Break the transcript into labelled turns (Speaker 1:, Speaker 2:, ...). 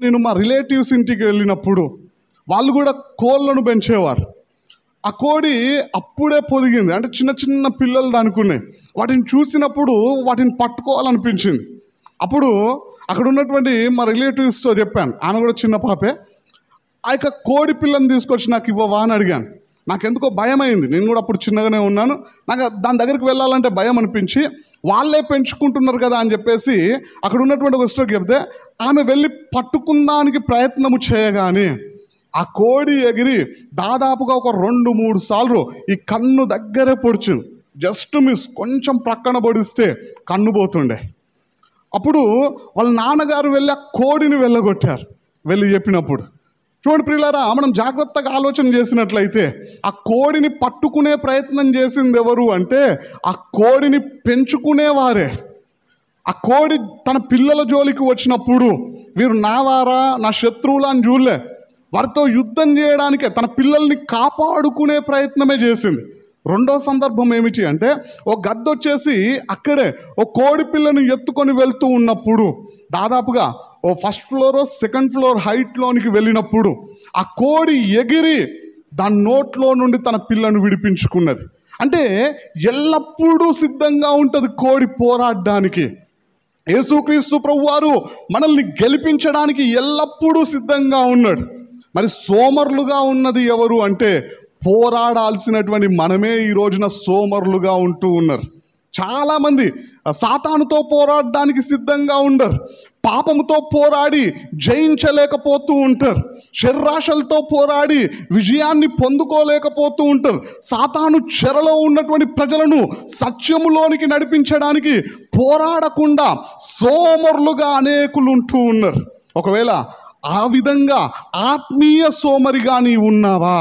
Speaker 1: నేను మా రిలేటివ్స్ ఇంటికి వెళ్ళినప్పుడు వాళ్ళు కూడా కోళ్ళను పెంచేవారు. ఆ కోడి అప్పుడే పొదిగింది, అంటే చిన్న చిన్న పిల్లలు అనుకున్నాయి. వాటిని చూసినప్పుడు వాటిని పట్టుకోవాలనిపించింది. అప్పుడు అక్కడ ఉన్నటువంటి మా రిలేటివ్స్తో చెప్పాను, ఆమె కూడా చిన్న పాపే. ఆ యొక్క కోడి పిల్లని తీసుకొచ్చి నాకు ఇవ్వవా అని అడిగాను. నాకెందుకో భయం అయింది, నేను కూడా అప్పుడు చిన్నగానే ఉన్నాను. నాకు దాని దగ్గరికి వెళ్ళాలంటే భయం అనిపించి, వాళ్ళే పెంచుకుంటున్నారు కదా అని చెప్పేసి అక్కడ ఉన్నటువంటి ఒక సిస్టర్కి చెప్తే, ఆమె వెళ్ళి పట్టుకుందానికి ప్రయత్నము చేయగానే ఆ కోడి ఎగిరి దాదాపుగా ఒక 2-3 సార్లు ఈ కన్ను దగ్గరే పొడిచింది. జస్ట్ మిస్, కొంచెం ప్రక్కన పొడిస్తే కన్ను పోతుండే. అప్పుడు వాళ్ళ నాన్నగారు వెళ్ళి ఆ కోడిని వెళ్ళగొట్టారు. వెళ్ళి చెప్పినప్పుడు చూడండి ప్రియులారా, మనం జాగ్రత్తగా ఆలోచన చేసినట్లయితే ఆ కోడిని పట్టుకునే ప్రయత్నం చేసింది ఎవరు అంటే ఆ కోడిని పెంచుకునేవారే. ఆ కోడి తన పిల్లల జోలికి వచ్చినప్పుడు వీరు నా వారా నా శత్రువులా అని చూడలే, వారితో యుద్ధం చేయడానికే తన పిల్లల్ని కాపాడుకునే ప్రయత్నమే చేసింది. రెండో సందర్భం ఏమిటి అంటే, ఓ గద్ద వచ్చేసి అక్కడే ఓ కోడి పిల్లను ఎత్తుకొని వెళ్తూ ఉన్నప్పుడు దాదాపుగా ఓ ఫస్ట్ ఫ్లోర్ సెకండ్ ఫ్లోర్ హైట్లోనికి వెళ్ళినప్పుడు ఆ కోడి ఎగిరి దాని నోట్లో నుండి తన పిల్లను విడిపించుకున్నది. అంటే ఎల్లప్పుడూ సిద్ధంగా ఉంటుంది కోడి పోరాడడానికి. యేసుక్రీస్తు ప్రభువారు మనల్ని గెలిపించడానికి ఎల్లప్పుడూ సిద్ధంగా ఉన్నాడు. మరి సోమరులుగా ఉన్నది ఎవరు అంటే పోరాడాల్సినటువంటి మనమే ఈ రోజున సోమరులుగా ఉంటూ ఉన్నారు. చాలామంది సాతానుతో పోరాడడానికి సిద్ధంగా ఉండరు, పాపముతో పోరాడి జయించలేకపోతూ ఉంటారు, శరీరాశలతో పోరాడి విజయాన్ని పొందుకోలేకపోతూ ఉంటారు. సాతాను చెరలో ఉన్నటువంటి ప్రజలను సత్యములోనికి నడిపించడానికి పోరాడకుండా సోమరులుగా అనేకులు ఉంటూ ఉన్నారు. ఒకవేళ ఆ విధంగా ఆత్మీయ సోమరిగా నీవు ఉన్నావా?